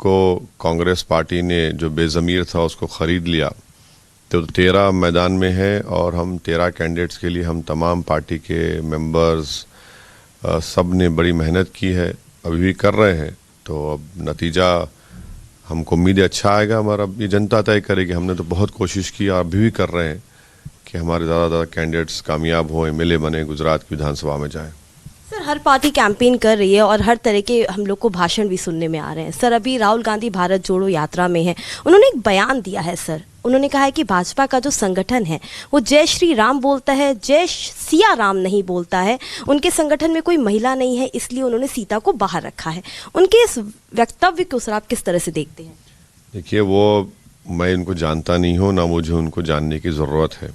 को कांग्रेस पार्टी ने जो बेज़मीर था उसको ख़रीद लिया, तो 13 मैदान में है और हम 13 कैंडिडेट्स के लिए हम तमाम पार्टी के मेंबर्स सब ने बड़ी मेहनत की है, अभी भी कर रहे हैं। तो अब नतीजा हमको उम्मीद है अच्छा आएगा, मगर अब ये जनता तय करेगी। हमने तो बहुत कोशिश की और अभी भी कर रहे हैं कि हमारे ज़्यादा कैंडिडेट्स कामयाब हों, एमएलए बने, गुजरात की विधानसभा में जाएं। सर, हर पार्टी कैंपेन कर रही है और हर तरह के हम लोग को भाषण भी सुनने में आ रहे हैं। सर, अभी राहुल गांधी भारत जोड़ो यात्रा में है, उन्होंने एक बयान दिया है सर। उन्होंने कहा है कि भाजपा का जो संगठन है वो जय श्री राम बोलता है, जय सिया राम नहीं बोलता है। उनके संगठन में कोई महिला नहीं है, इसलिए उन्होंने सीता को बाहर रखा है। उनके इस वक्तव्य को सर आप किस तरह से देखते हैं? देखिए, वो मैं इनको जानता नहीं हूँ, ना मुझे उनको जानने की ज़रूरत है।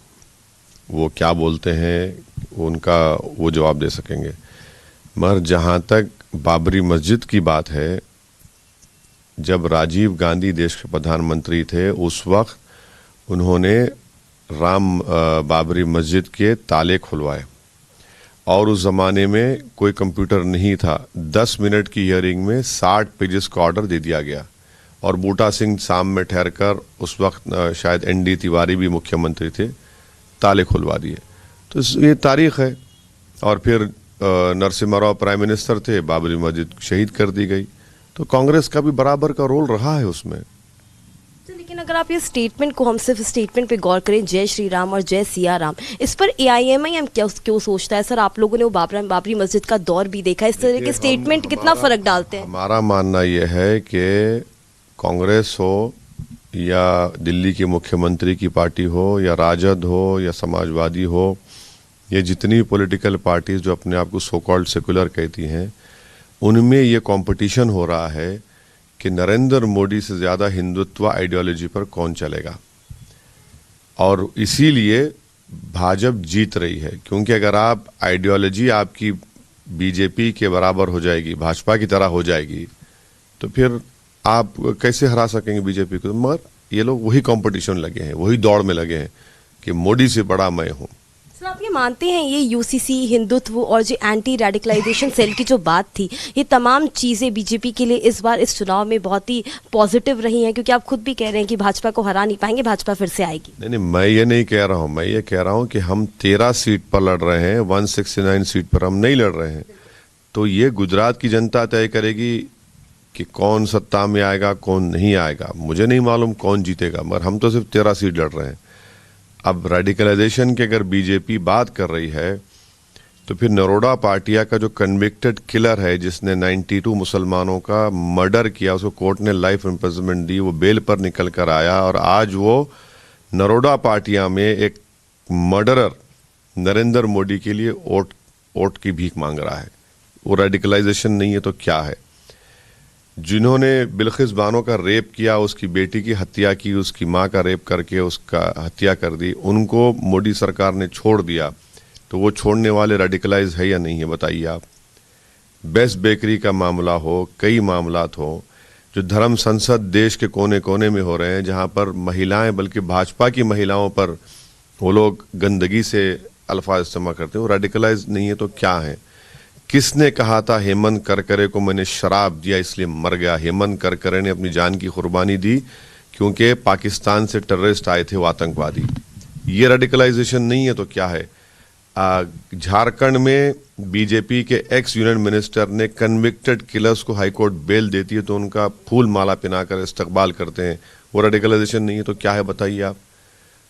वो क्या बोलते हैं उनका वो जवाब दे सकेंगे। मगर जहाँ तक बाबरी मस्जिद की बात है, जब राजीव गांधी देश के प्रधानमंत्री थे उस वक्त उन्होंने बाबरी मस्जिद के ताले खुलवाए और उस ज़माने में कोई कंप्यूटर नहीं था। 10 मिनट की हियरिंग में 60 पेजेस का ऑर्डर दे दिया गया और बूटा सिंह शाम में ठहरकर, उस वक्त शायद एनडी तिवारी भी मुख्यमंत्री थे, ताले खुलवा दिए। तो ये तारीख है। और फिर नरसिम्हा राव प्राइम मिनिस्टर थे, बाबरी मस्जिद शहीद कर दी गई। तो कांग्रेस का भी बराबर का रोल रहा है उसमें। लेकिन अगर आप ये स्टेटमेंट को, हम सिर्फ स्टेटमेंट पे गौर करें, जय श्री राम और जय सिया राम, इस पर AIMIM क्यों सोचता है सर? आप लोगों ने वो बाबरी मस्जिद का दौर भी देखा, इस तरह के स्टेटमेंट कितना फर्क डालते हैं? हमारा मानना यह है कि कांग्रेस हो या दिल्ली के मुख्यमंत्री की पार्टी हो या राजद हो या समाजवादी हो, ये जितनी पॉलिटिकल पार्टीज जो अपने आप को सो कॉल्ड सेकुलर कहती हैं, उनमें ये कंपटीशन हो रहा है कि नरेंद्र मोदी से ज़्यादा हिंदुत्व आइडियोलॉजी पर कौन चलेगा। और इसीलिए भाजपा जीत रही है, क्योंकि अगर आप आइडियोलॉजी आपकी बीजेपी के बराबर हो जाएगी, भाजपा की तरह हो जाएगी, तो फिर आप कैसे हरा सकेंगे बीजेपी को? मगर ये लोग वही कंपटीशन लगे हैं, वही दौड़ में लगे हैं कि मोदी से बड़ा मैं हूँ। सर, आप ये मानते हैं ये UCC, हिंदुत्व और जो एंटी रेडिकलाइजेशन सेल की जो बात थी, ये तमाम चीज़ें बीजेपी के लिए इस बार इस चुनाव में बहुत ही पॉजिटिव रही हैं? क्योंकि आप खुद भी कह रहे हैं कि भाजपा को हरा नहीं पाएंगे, भाजपा फिर से आएगी। नहीं, मैं ये नहीं कह रहा हूँ। मैं ये कह रहा हूँ कि हम 13 सीट पर लड़ रहे हैं, 169 सीट पर हम नहीं लड़ रहे हैं। तो ये गुजरात की जनता तय करेगी कि कौन सत्ता में आएगा, कौन नहीं आएगा। मुझे नहीं मालूम कौन जीतेगा, मगर हम तो सिर्फ 13 सीट लड़ रहे हैं। अब रेडिकलाइजेशन की अगर बीजेपी बात कर रही है, तो फिर नरोडा पाटिया का जो कन्विक्टेड किलर है, जिसने 92 मुसलमानों का मर्डर किया, उसको कोर्ट ने लाइफ इम्प्रिजनमेंट दी, वो बेल पर निकल कर आया और आज वो नरोडा पाटिया में एक मर्डरर नरेंद्र मोदी के लिए वोट की भीख मांग रहा है। वो रेडिकलाइजेशन नहीं है तो क्या है? जिन्होंने बिल्किस बानो का रेप किया, उसकी बेटी की हत्या की, उसकी माँ का रेप करके उसका हत्या कर दी, उनको मोदी सरकार ने छोड़ दिया, तो वो छोड़ने वाले रेडिकलाइज है या नहीं है, बताइए आप। बेस्ट बेकरी का मामला हो, कई मामलात हो, जो धर्म संसद देश के कोने कोने में हो रहे हैं, जहाँ पर महिलाएं, बल्कि भाजपा की महिलाओं पर वो लोग गंदगी से अल्फाज इस्तेमाल करते हैं, वो रेडिकलाइज नहीं है तो क्या है? किसने कहा था हेमंत करकरे को मैंने शराब दिया इसलिए मर गया? हेमंत करकरे ने अपनी जान की कुर्बानी दी क्योंकि पाकिस्तान से टेररिस्ट आए थे, वो आतंकवादी। ये रेडिकलाइजेशन नहीं है तो क्या है? झारखंड में बीजेपी के एक्स यूनियन मिनिस्टर ने कन्विक्टेड किलर्स को हाईकोर्ट बेल देती है तो उनका फूल माला पहनाकर इस्तकबाल करते हैं, वो रेडिकलाइजेशन नहीं है तो क्या है, बताइए आप।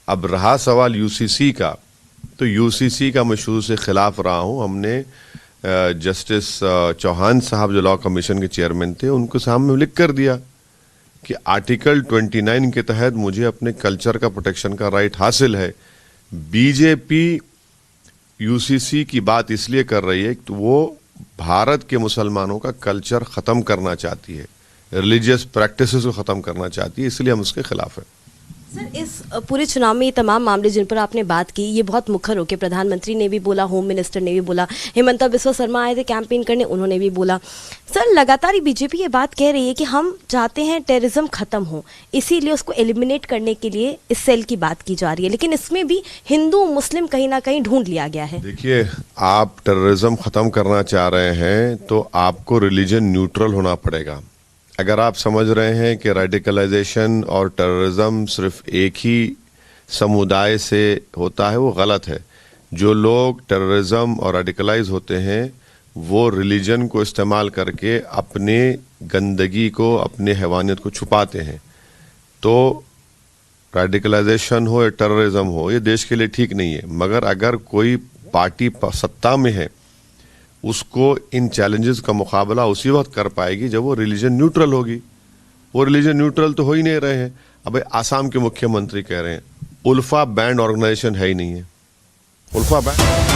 अब रहा सवाल UCC का, तो UCC का मैं शुरू से खिलाफ रहा हूँ। हमने जस्टिस चौहान साहब जो लॉ कमीशन के चेयरमैन थे, उनको सामने लिख कर दिया कि आर्टिकल 29 के तहत मुझे अपने कल्चर का प्रोटेक्शन का राइट हासिल है। बीजेपी UCC की बात इसलिए कर रही है कि वो भारत के मुसलमानों का कल्चर ख़त्म करना चाहती है, रिलीजियस प्रैक्टिसेस को ख़त्म करना चाहती है, इसलिए हम उसके खिलाफ हैं। सर, इस पूरे चुनाव में ये तमाम मामले जिन पर आपने बात की, ये बहुत मुखर होकर प्रधानमंत्री ने भी बोला, होम मिनिस्टर ने भी बोला, हेमंता बिस्वा शर्मा आए थे कैंपेन करने, उन्होंने भी बोला। सर, लगातार बीजेपी ये बात कह रही है कि हम चाहते हैं टेररिज्म खत्म हो, इसीलिए उसको एलिमिनेट करने के लिए इस सेल की बात की जा रही है, लेकिन इसमें भी हिंदू मुस्लिम कहीं ना कहीं ढूंढ लिया गया है। देखिए, आप टेररिज्म खत्म करना चाह रहे हैं तो आपको रिलीजन न्यूट्रल होना पड़ेगा। अगर आप समझ रहे हैं कि रेडिकलाइजेशन और टेररिज्म सिर्फ एक ही समुदाय से होता है, वो गलत है। जो लोग टेररिज्म और रेडिकलाइज होते हैं वो रिलीजन को इस्तेमाल करके अपने गंदगी को, अपने हैवानियत को छुपाते हैं। तो रेडिकलाइजेशन हो या टेररिज्म हो, ये देश के लिए ठीक नहीं है। मगर अगर कोई पार्टी सत्ता में है, उसको इन चैलेंजेस का मुकाबला उसी वक्त कर पाएगी जब वो रिलीजन न्यूट्रल होगी। वो रिलीजन न्यूट्रल तो हो ही नहीं रहे हैं। अब आसाम के मुख्यमंत्री कह रहे हैं उल्फा बैंड ऑर्गेनाइजेशन है ही नहीं है। ULFA band.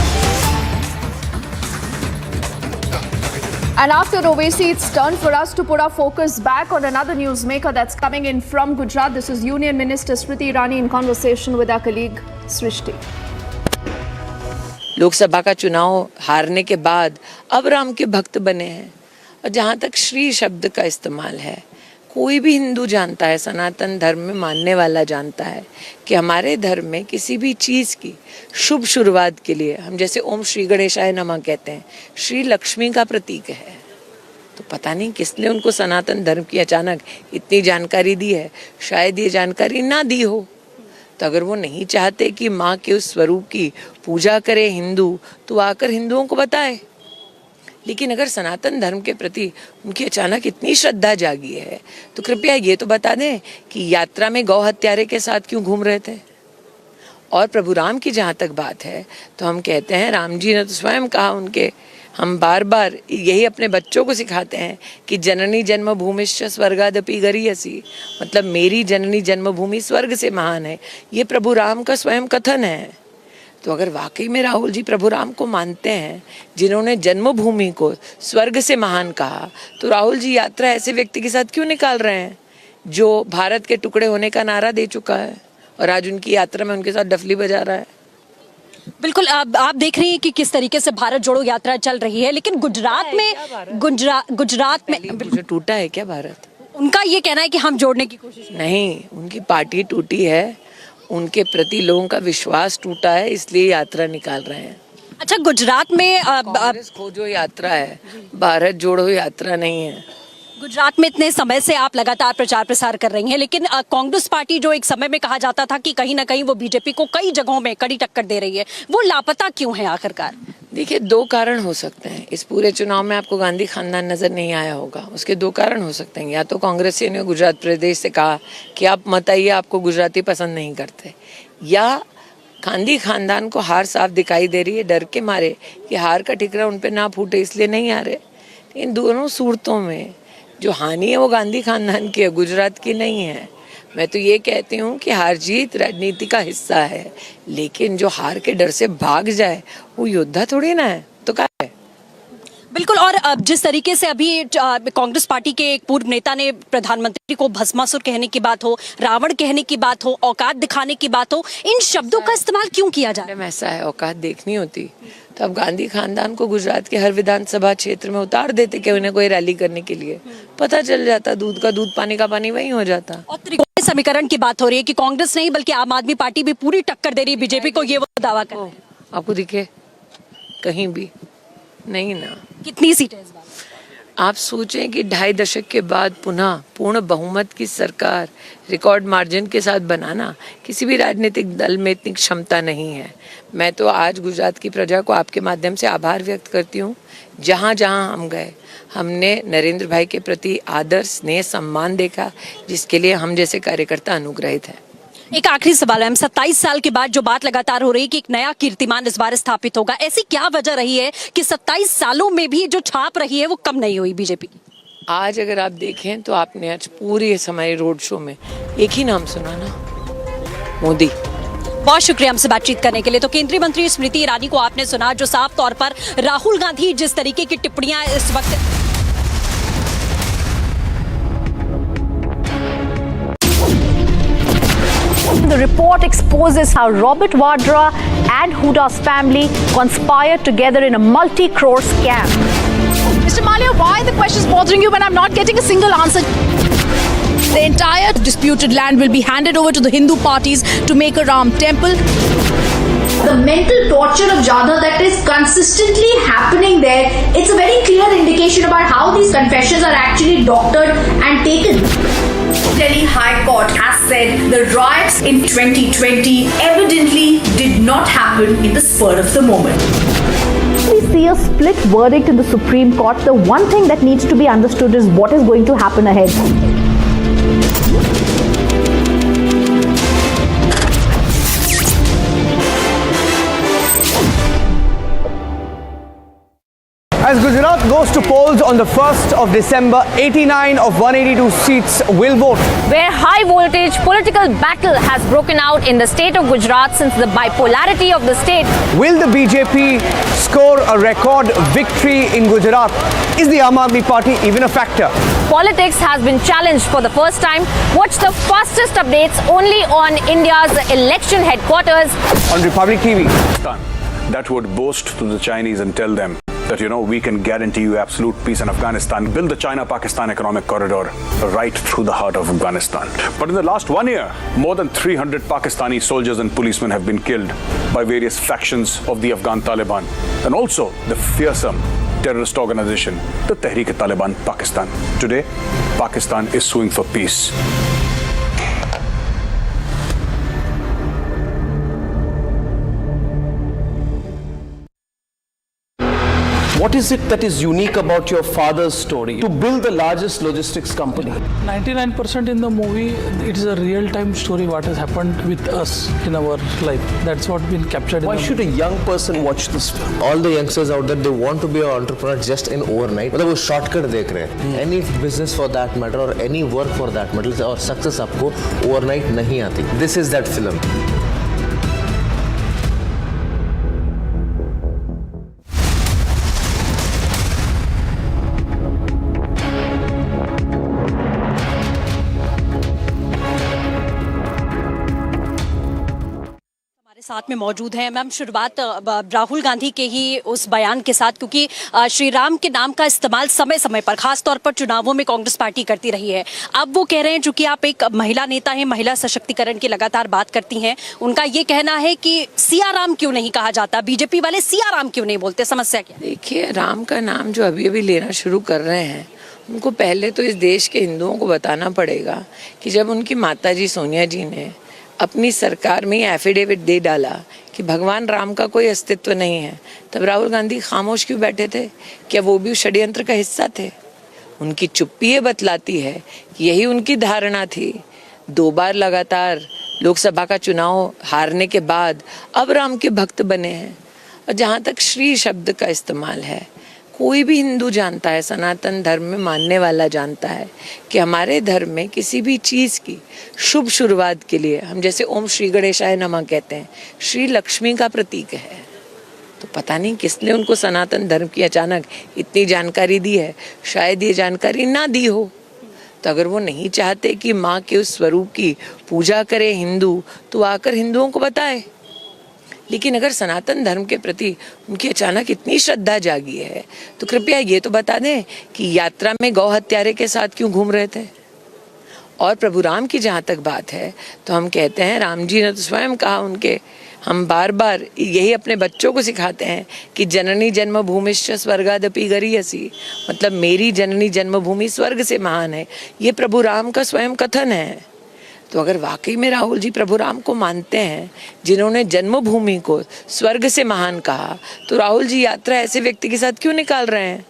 And after Owaisi, it's turn for us to put our focus back on another newsmaker that's coming in from Gujarat. This is Union Minister Smriti Irani in conversation with our colleague Srishti. Lok Sabha का चुनाव हारने के बाद अब राम के भक्त बने हैं। और जहाँ तक श्री शब्द का इस्तेमाल है, कोई भी हिंदू जानता है, सनातन धर्म में मानने वाला जानता है कि हमारे धर्म में किसी भी चीज़ की शुभ शुरुआत के लिए हम जैसे ओम श्री गणेशाय नमः कहते हैं, श्री लक्ष्मी का प्रतीक है। तो पता नहीं किसने उनको सनातन धर्म की अचानक इतनी जानकारी दी है। शायद ये जानकारी ना दी हो। तो अगर वो नहीं चाहते कि माँ के उस स्वरूप की पूजा करे हिंदू, तो आकर हिंदुओं को बताए। लेकिन अगर सनातन धर्म के प्रति उनकी अचानक इतनी श्रद्धा जागी है, तो कृपया ये तो बता दें कि यात्रा में गौ हत्यारे के साथ क्यों घूम रहे थे। और प्रभु राम की जहाँ तक बात है, तो हम कहते हैं राम जी ने तो स्वयं कहा उनके, हम बार बार यही अपने बच्चों को सिखाते हैं कि जननी जन्मभूमिश्च स्वर्गादपि गरीयसी, मतलब मेरी जननी जन्मभूमि स्वर्ग से महान है। ये प्रभु राम का स्वयं कथन है। तो अगर वाकई में राहुल जी प्रभु राम को मानते हैं, जिन्होंने जन्मभूमि को स्वर्ग से महान कहा, तो राहुल जी यात्रा ऐसे व्यक्ति के साथ क्यों निकाल रहे हैं जो भारत के टुकड़े होने का नारा दे चुका है और आज उनकी यात्रा में उनके साथ डफली बजा रहा है। बिल्कुल, आप देख रही हैं कि किस तरीके से भारत जोड़ो यात्रा चल रही है, लेकिन गुजरात में टूटा है क्या भारत? उनका ये कहना है कि हम जोड़ने की कोशिश नहीं, उनकी पार्टी टूटी है, उनके प्रति लोगों का विश्वास टूटा है, इसलिए यात्रा निकाल रहे हैं। अच्छा, गुजरात में कांग्रेस खोजो यात्रा है, भारत जोड़ो यात्रा नहीं है। गुजरात में इतने समय से आप लगातार प्रचार प्रसार कर रही हैं, लेकिन कांग्रेस पार्टी जो एक समय में कहा जाता था कि कहीं ना कहीं वो बीजेपी को कई जगहों में कड़ी टक्कर दे रही है, वो लापता क्यों है आखिरकार? देखिए, दो कारण हो सकते हैं। इस पूरे चुनाव में आपको गांधी खानदान नजर नहीं आया होगा। उसके दो कारण हो सकते हैं। या तो कांग्रेसियों ने गुजरात प्रदेश से कहा कि आप मत आइए, आपको गुजराती पसंद नहीं करते, या गांधी खानदान को हार साफ दिखाई दे रही है, डर के मारे कि हार का ठिकरा उन पे ना फूटे इसलिए नहीं आ रहे। इन दोनों सूरतों में जो हानि है वो गांधी खानदान की है, गुजरात की नहीं है। मैं तो ये कहती हूँ कि हार जीत राजनीति का हिस्सा है, लेकिन जो हार के डर से भाग जाए वो योद्धा थोड़ी ना है। तो क्या है? बिल्कुल। और जिस तरीके से अभी कांग्रेस पार्टी के एक पूर्व नेता ने प्रधानमंत्री को भस्मासुर कहने की बात हो, रावण कहने की बात हो, औकात दिखाने की बात हो, इन शब्दों का इस्तेमाल क्यों किया जा रहा है? ऐसा है, औकात देखनी होती तो अब गांधी खानदान को गुजरात के हर विधानसभा क्षेत्र में उतार देते कि उन्हें कोई रैली करने के लिए, पता चल जाता, दूध का दूध पानी का पानी वही हो जाता। और त्रिकोणीय समीकरण की बात हो रही है कि कांग्रेस नहीं बल्कि आम आदमी पार्टी भी पूरी टक्कर दे रही है बीजेपी को, ये वो दावा कर रहे हैं। आपको दिखे कहीं भी नहीं ना। कितनी सीटें इस बार? आप सोचें कि 2.5 दशक के बाद पुनः पूर्ण बहुमत की सरकार रिकॉर्ड मार्जिन के साथ बनाना किसी भी राजनीतिक दल में इतनी क्षमता नहीं है। मैं तो आज गुजरात की प्रजा को आपके माध्यम से आभार व्यक्त करती हूँ। जहाँ जहाँ हम गए, हमने नरेंद्र भाई के प्रति आदर, स्नेह, सम्मान देखा, जिसके लिए हम जैसे कार्यकर्ता अनुग्रहित हैं। एक आखिरी सवाल है, 27 साल के बाद जो बात लगातार हो रही है कि एक नया कीर्तिमान इस बार स्थापित होगा, ऐसी क्या वजह रही है कि 27 सालों में भी जो छाप रही है वो कम नहीं हुई बीजेपी की? आज अगर आप देखें तो आपने आज पूरे हमारे रोड शो में एक ही नाम सुना ना, मोदी। बहुत शुक्रिया हमसे बातचीत करने के लिए। तो केंद्रीय मंत्री स्मृति ईरानी को आपने सुना, जो साफ तौर पर राहुल गांधी जिस तरीके की टिप्पणियां इस वक्त The report exposes how Robert Vadra and Huda's family conspired together in a multi-crore scam. Mr. Malia, why are the questions bothering you when I'm not getting a single answer? The entire disputed land will be handed over to the Hindu parties to make a Ram temple. The mental torture of Jadhav that is consistently happening there, it's a very clear indication about how these confessions are actually doctored and taken. Delhi High Court has said the riots in 2020 evidently did not happen in the spur of the moment. We see a split verdict in the Supreme Court. The one thing that needs to be understood is what is going to happen ahead. As Gujarat goes to polls on the 1st of December, 89 of 182 seats will vote. Where high voltage political battle has broken out in the state of Gujarat since the bipolarity of the state. Will the BJP score a record victory in Gujarat? Is the Aam Aadmi Party even a factor? Politics has been challenged for the first time. Watch the fastest updates only on India's election headquarters. On Republic TV. That would boast to the Chinese and tell them that, we can guarantee you absolute peace in Afghanistan, build the China-Pakistan economic corridor right through the heart of Afghanistan. But in the last 1 year, more than 300 Pakistani soldiers and policemen have been killed by various factions of the Afghan Taliban, and also the fearsome terrorist organization, the Tehreek-e-Taliban Pakistan. Today, Pakistan is suing for peace. What is it that is unique about your father's story to build the largest logistics company? 99% in the movie, it is a real-time story what has happened with us in our life. That's what been captured. Why should a young person watch this film? All the youngsters out there, they want to be an entrepreneur just in overnight. मतलब वो shortcut देख रहे हैं. Any business for that matter or any work for that matter और success आपको overnight नहीं आती. This is that film. साथ में मौजूद हैं मैम। शुरुआत राहुल गांधी के ही उस बयान के साथ, क्योंकि श्री राम के नाम का इस्तेमाल समय समय पर खास तौर पर चुनावों में कांग्रेस पार्टी करती रही है। अब वो कह रहे हैं, चूंकि आप एक महिला नेता हैं, महिला सशक्तिकरण की लगातार बात करती हैं, उनका ये कहना है कि सिया राम क्यों नहीं कहा जाता, बीजेपी वाले सिया राम क्यों नहीं बोलते, समस्या क्या? देखिए, राम का नाम जो अभी अभी लेना शुरू कर रहे हैं, उनको पहले तो इस देश के हिंदुओं को बताना पड़ेगा कि जब उनकी माताजी सोनिया जी ने अपनी सरकार में एफिडेविट दे डाला कि भगवान राम का कोई अस्तित्व नहीं है, तब राहुल गांधी खामोश क्यों बैठे थे? क्या वो भी षड्यंत्र का हिस्सा थे? उनकी चुप्पी ये बतलाती है कि यही उनकी धारणा थी। 2 बार लगातार लोकसभा का चुनाव हारने के बाद अब राम के भक्त बने हैं। और जहाँ तक श्री शब्द का इस्तेमाल है, कोई भी हिंदू जानता है, सनातन धर्म में मानने वाला जानता है कि हमारे धर्म में किसी भी चीज़ की शुभ शुरुआत के लिए हम जैसे ओम श्री गणेशाय नमः कहते हैं, श्री लक्ष्मी का प्रतीक है। तो पता नहीं किसने उनको सनातन धर्म की अचानक इतनी जानकारी दी है, शायद ये जानकारी ना दी हो। तो अगर वो नहीं चाहते कि माँ के उस स्वरूप की पूजा करे हिंदू, तो आकर हिंदुओं को बताए। लेकिन अगर सनातन धर्म के प्रति उनकी अचानक इतनी श्रद्धा जागी है, तो कृपया ये तो बता दें कि यात्रा में गौ हत्यारे के साथ क्यों घूम रहे थे। और प्रभु राम की जहाँ तक बात है, तो हम कहते हैं, राम जी ने तो स्वयं कहा उनके, हम बार बार यही अपने बच्चों को सिखाते हैं कि जननी जन्मभूमिश्च स्वर्गादपि गरीयसी, मतलब मेरी जननी जन्मभूमि स्वर्ग से महान है। ये प्रभु राम का स्वयं कथन है। तो अगर वाकई में राहुल जी प्रभु राम को मानते हैं, जिन्होंने जन्मभूमि को स्वर्ग से महान कहा, तो राहुल जी यात्रा ऐसे व्यक्ति के साथ क्यों निकाल रहे हैं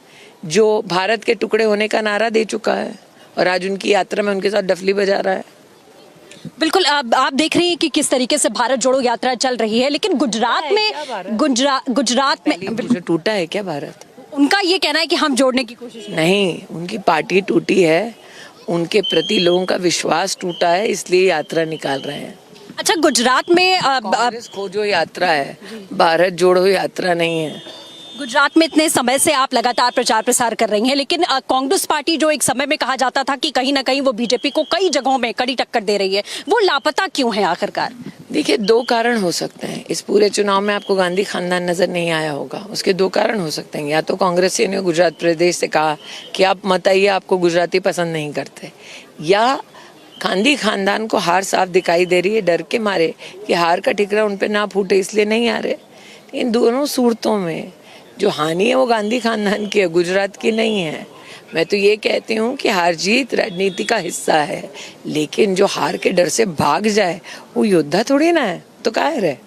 जो भारत के टुकड़े होने का नारा दे चुका है और आज उनकी यात्रा में उनके साथ डफली बजा रहा है? बिल्कुल, आप देख रही हैं कि किस तरीके से भारत जोड़ो यात्रा चल रही है, लेकिन गुजरात में टूटा है क्या भारत? उनका ये कहना है कि हम जोड़ने की कोशिश नहीं, उनकी पार्टी टूटी है, उनके प्रति लोगों का विश्वास टूटा है, इसलिए यात्रा निकाल रहे हैं। अच्छा, गुजरात में कांग्रेस खोजो यात्रा है, भारत जोड़ो यात्रा नहीं है। गुजरात में इतने समय से आप लगातार प्रचार प्रसार कर रही हैं, लेकिन कांग्रेस पार्टी जो एक समय में कहा जाता था कि कहीं ना कहीं वो बीजेपी को कई जगहों में कड़ी टक्कर दे रही है, वो लापता क्यों है आखिरकार? देखिए, 2 कारण हो सकते हैं। इस पूरे चुनाव में आपको गांधी खानदान नजर नहीं आया होगा, उसके 2 कारण हो सकते हैं। या तो कांग्रेस ने गुजरात प्रदेश से कहा कि आप मत आइए, आपको गुजराती पसंद नहीं करते, या गांधी खानदान को हार साफ दिखाई दे रही है, डर के मारे कि हार का ठिकरा उन पे ना फूटे इसलिए नहीं आ रहे। इन दोनों सूरतों में जो हानि है वो गांधी खानदान की है, गुजरात की नहीं है। मैं तो ये कहती हूँ कि हार जीत राजनीति का हिस्सा है, लेकिन जो हार के डर से भाग जाए वो योद्धा थोड़ी ना है, तो कायर है।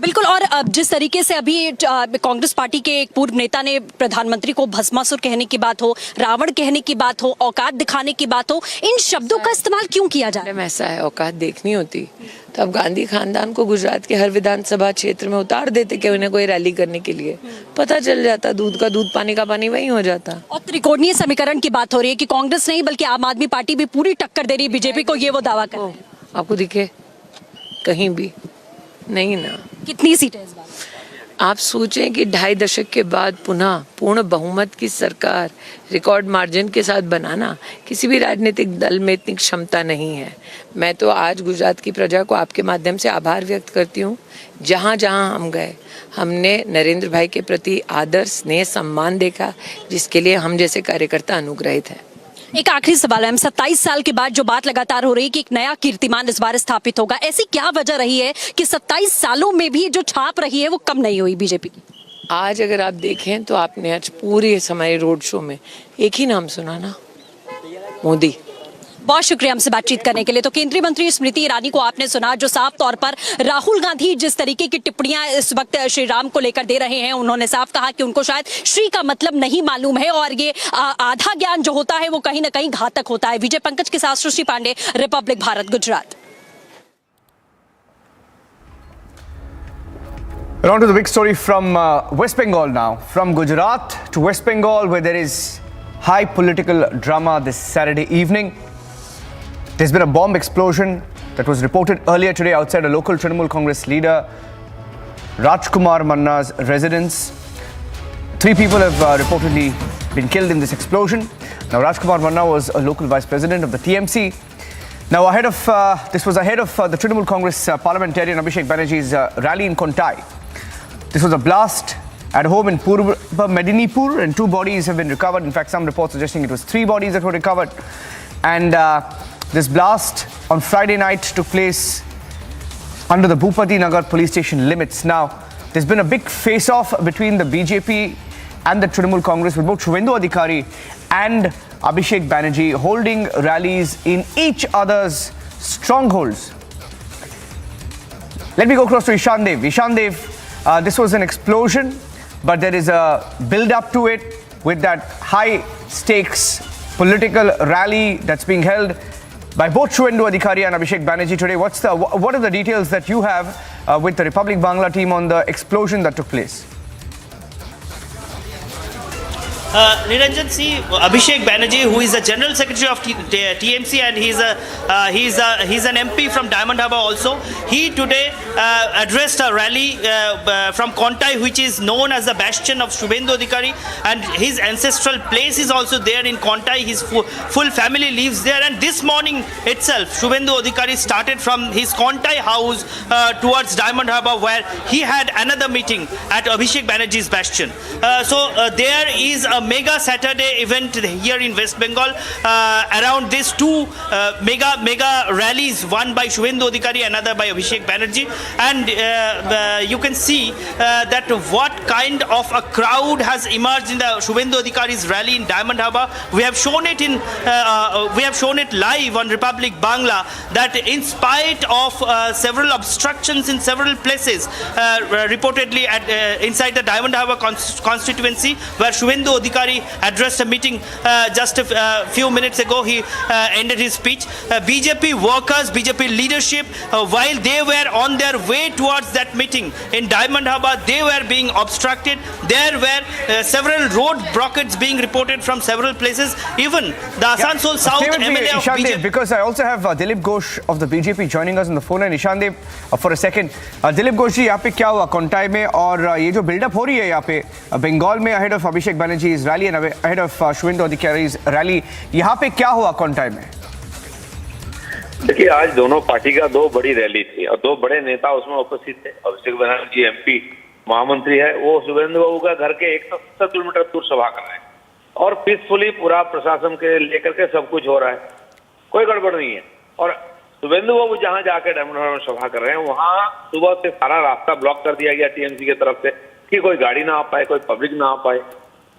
बिल्कुल। और जिस तरीके से अभी कांग्रेस पार्टी के एक पूर्व नेता ने प्रधानमंत्री को भस्मासुर कहने की बात हो, रावण कहने की बात हो, औकात दिखाने की बात हो, इन शब्दों का इस्तेमाल क्यों किया जा रहा है? ऐसा है, औकात देखनी होती तो अब गांधी खानदान को गुजरात के हर विधानसभा क्षेत्र में उतार देते कि उन्हें कोई रैली करने के लिए, पता चल जाता, दूध का दूध पानी का पानी वही हो जाता। और त्रिकोणीय समीकरण की बात हो रही है कि कांग्रेस नहीं बल्कि आम आदमी पार्टी भी पूरी टक्कर दे रही है बीजेपी को, ये वो दावा कर रहे हैं। आपको दिखे कहीं भी नहीं ना। कितनी सीटें इस बार? आप सोचें कि 2.5 दशक के बाद पुनः पूर्ण बहुमत की सरकार रिकॉर्ड मार्जिन के साथ बनाना किसी भी राजनीतिक दल में इतनी क्षमता नहीं है। मैं तो आज गुजरात की प्रजा को आपके माध्यम से आभार व्यक्त करती हूँ। जहाँ जहाँ हम गए हमने नरेंद्र भाई के प्रति आदर, स्नेह, सम्मान देखा, जिसके लिए हम जैसे कार्यकर्ता अनुग्रहित हैं। एक आखिरी सवाल है, 27 साल के बाद जो बात लगातार हो रही है कि एक नया कीर्तिमान इस बार स्थापित होगा, ऐसी क्या वजह रही है कि 27 सालों में भी जो छाप रही है वो कम नहीं हुई बीजेपी की? आज अगर आप देखें तो आपने आज पूरे समय रोड शो में एक ही नाम सुना ना, मोदी। बहुत शुक्रिया हमसे बातचीत करने के लिए। तो केंद्रीय मंत्री स्मृति ईरानी को आपने सुना, जो साफ तौर पर राहुल गांधी जिस तरीके की टिप्पणियां इस वक्त श्री राम को लेकर दे रहे हैं, उन्होंने साफ कहा कि उनको शायद श्री का मतलब नहीं मालूम है और ये आधा ज्ञान जो होता है वो कहीं ना कहीं घातक होता है। विजय पंकज के साथ Srishti Pandey, republic Bharat, Gujarat. On to the big story from West Bengal now. From Gujarat to West Bengal, where there is high political drama this Saturday evening. There's been a bomb explosion that was reported earlier today outside a local Trinamool Congress leader, Rajkumar Manna's residence. 3 people have reportedly been killed in this explosion. Now, Rajkumar Manna was a local vice president of the TMC. Now, this was ahead of the Trinamool Congress parliamentarian Abhishek Banerjee's rally in Kontai. This was a blast at home in Purba Medinipur, and 2 bodies have been recovered. In fact, some reports suggesting it was 3 bodies that were recovered. And this blast on Friday night took place under the Bhupati Nagar police station limits. Now, there's been a big face-off between the BJP and the Trinamool Congress, with both Shubhendu Adhikari and Abhishek Banerjee holding rallies in each other's strongholds. Let me go across to Ishan Dev. Ishan Dev, this was an explosion, but there is a build-up to it with that high-stakes political rally that's being held by both Shubhendu Adhikari and Abhishek Banerjee today. What are the details that you have with the Republic Bangla team on the explosion that took place? Niranjan, see, Abhishek Banerjee, who is the General Secretary of TMC, and he's an MP from Diamond Harbour also. He today addressed a rally from Kontai, which is known as the bastion of Shubhendu Adhikari, and his ancestral place is also there in Kontai. His full family lives there, and this morning itself, Shubhendu Adhikari started from his Kontai house towards Diamond Harbour, where he had another meeting at Abhishek Banerjee's bastion. So there is a mega Saturday event here in West Bengal around these 2 mega rallies, one by Shubhendu Adhikari, another by Abhishek Banerjee, and you can see that what kind of a crowd has emerged in the Shubhendu Adhikari's rally in Diamond Harbour. We have shown it live on Republic Bangla, that in spite of several obstructions in several places, reportedly inside the Diamond Harbour constituency, where Shubhendu Adhikari addressed a meeting just a few minutes ago. He ended his speech. BJP workers, BJP leadership, while they were on their way towards that meeting in Diamond Harbour, they were being obstructed. There were several road blockades being reported from several places. Even the Asansol South MLA of BJP. Because I also have Dilip Ghosh of the BJP joining us on the phone. And Ishan Dev, for a second, Dilip Ghosh ji, यहाँ पे क्या हुआ कोंटाई में, और ये जो buildup हो रही है यहाँ पे बंगाल में ahead of Abhishek Banerjee's rally and ahead of Shubhendu Adhikari's rally, यहाँ पे क्या हुआ कोंटाई में? देखिए, आज दोनों पार्टी का 2 बड़ी रैली थी और 2 बड़े नेता उसमें उपस्थित थे। अभिषेक बनर्जी MP महामंत्री है, वो शुभेंदु बाबू का घर के 170 किलोमीटर दूर सभा कर रहे हैं और पीसफुली पूरा प्रशासन के लेकर के सब कुछ हो रहा है। कोई गड़बड़ नहीं है। और शुभेंदु बाबू जहां जाके डायमंड हार्बर में सभा कर रहे हैं, वहां सुबह से सारा रास्ता ब्लॉक कर दिया गया टीएमसी की तरफ से कि कोई गाड़ी ना आ पाए, कोई पब्लिक ना आ पाए,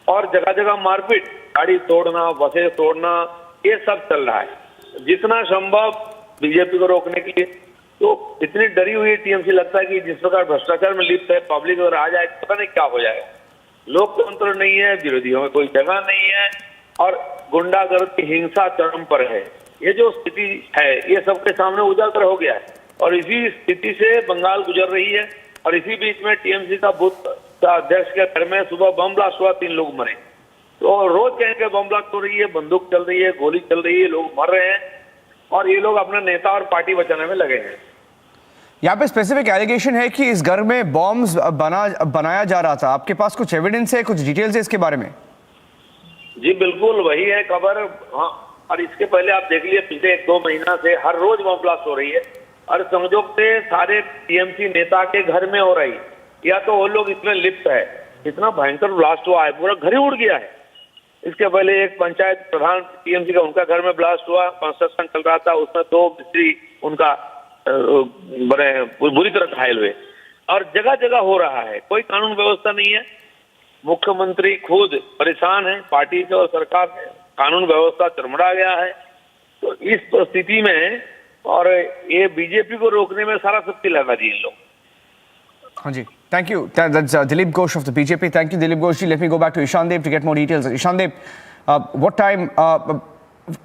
और जगह जगह मारपीट, गाड़ी तोड़ना, बसें तोड़ना, ये सब चल रहा है जितना संभव बीजेपी को रोकने के लिए। तो इतनी डरी हुई टीएमसी, लगता है कि जिस प्रकार भ्रष्टाचार में लिप्त है, पब्लिक अगर आ जाए पता नहीं क्या हो जाएगा। लोकतंत्र नहीं है, विरोधियों में कोई जगह नहीं है, और गुंडागर्दी, हिंसा चरम पर है। ये जो स्थिति है ये सबके सामने उजागर हो गया है, और इसी स्थिति से बंगाल गुजर रही है। और इसी बीच में टीएमसी का बूथ अध्यक्ष के घर में सुबह बम ब्लास्ट हुआ, 3 लोग मरे। तो रोज कहीं के बम ब्लास्ट हो रही है, बंदूक चल रही है, गोली चल रही है, लोग मर रहे हैं, और ये लोग अपना नेता और पार्टी बचाने में लगे हैं। यहाँ पे स्पेसिफिक एलिगेशन है कि इस घर में बॉम्ब्स बनाया जा रहा था। आपके पास कुछ एविडेंस है, कुछ डिटेल्स है इसके बारे में? जी बिल्कुल वही है खबर। हाँ, और इसके पहले आप देख लिए पिछले 1-2 महीना से हर रोज बम ब्लास्ट हो रही है, और संयोग से सारे टीएमसी नेता के घर में हो रही, या तो वो लोग इसमें लिप्त है। इतना भयंकर ब्लास्ट हुआ है, पूरा घर ही उड़ गया है। इसके पहले एक पंचायत प्रधान टीएमसी का, उनका घर में ब्लास्ट हुआ, कंस्ट्रक्शन चल रहा था, उसमें 2 मिस्त्री उनका बड़े बुरी तरह घायल हुए। और जगह जगह हो रहा है, कोई कानून व्यवस्था नहीं है। मुख्यमंत्री खुद परेशान है पार्टी से और सरकार से, कानून व्यवस्था चरमरा गया है। तो इस परिस्थिति में, और ये बीजेपी को रोकने में सारा शक्ति लगा दी इन लोग। हाँ जी, thank you. That's Dilip Ghosh of the BJP. Thank you, Dilip Ghosh. Let me go back to Ishan Dev to get more details. Ishan Dev, what time?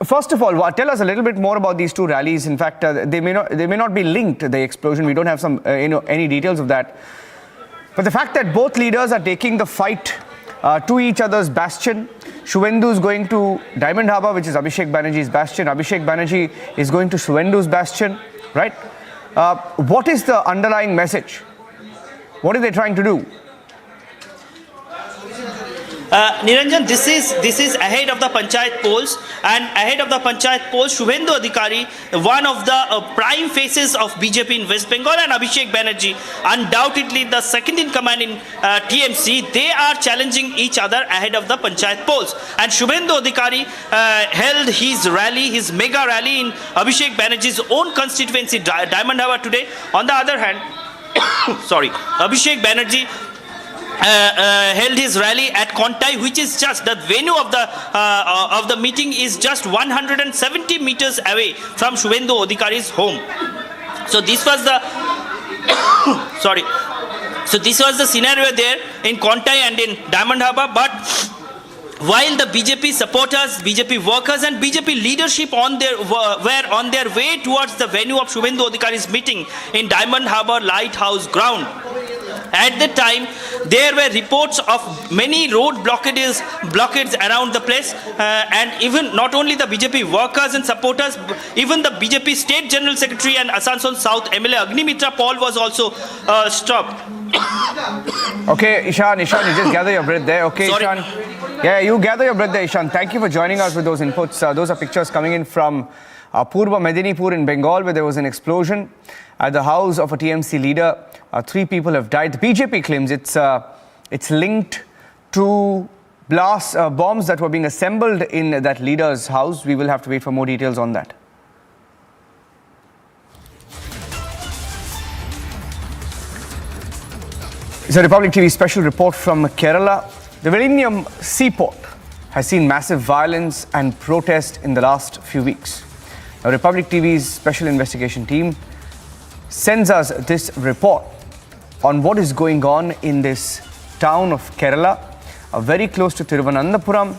First of all, tell us a little bit more about these 2 rallies. In fact, they may not be linked. The explosion. We don't have some any details of that. But the fact that both leaders are taking the fight to each other's bastion. Shuvendu is going to Diamond Harbour, which is Abhishek Banerjee's bastion. Abhishek Banerjee is going to Shuvendu's bastion, right? What is the underlying message? What are they trying to do? Niranjan, this is ahead of the panchayat polls, and ahead of the panchayat polls, Shubhendu Adhikari, one of the prime faces of BJP in West Bengal, and Abhishek Banerjee, undoubtedly the second in command in TMC, they are challenging each other ahead of the panchayat polls. And Shubhendu Adhikari held his rally, his mega rally in Abhishek Banerjee's own constituency, Diamond Harbour today. On the other hand, sorry, Abhishek Banerjee held his rally at Kontai, which is just the venue of the meeting is just 170 meters away from Shubhendu Adhikari's home. So this was the sorry. So this was the scenario there in Kontai and in Diamond Harbour. But while the BJP supporters, BJP workers and BJP leadership were on their way towards the venue of Shubhendu Adhikari's meeting in Diamond Harbour Lighthouse ground, at the time there were reports of many road blockades around the place, and even not only the BJP workers and supporters, even the BJP State General Secretary and Asansol South MLA Agnimitra Paul was also stopped. Okay, Ishan, you just gather your breath there. Okay, sorry. Ishan. Yeah, you gather your breath there, Ishan. Thank you for joining us with those inputs. Those are pictures coming in from Purva Medinipur in Bengal, where there was an explosion at the house of a TMC leader. 3 people have died. The BJP claims it's linked to bombs that were being assembled in that leader's house. We will have to wait for more details on that. It's a Republic TV special report from Kerala. The Virinjam seaport has seen massive violence and protest in the last few weeks. Now, Republic TV's special investigation team sends us this report on what is going on in this town of Kerala, very close to Thiruvananthapuram,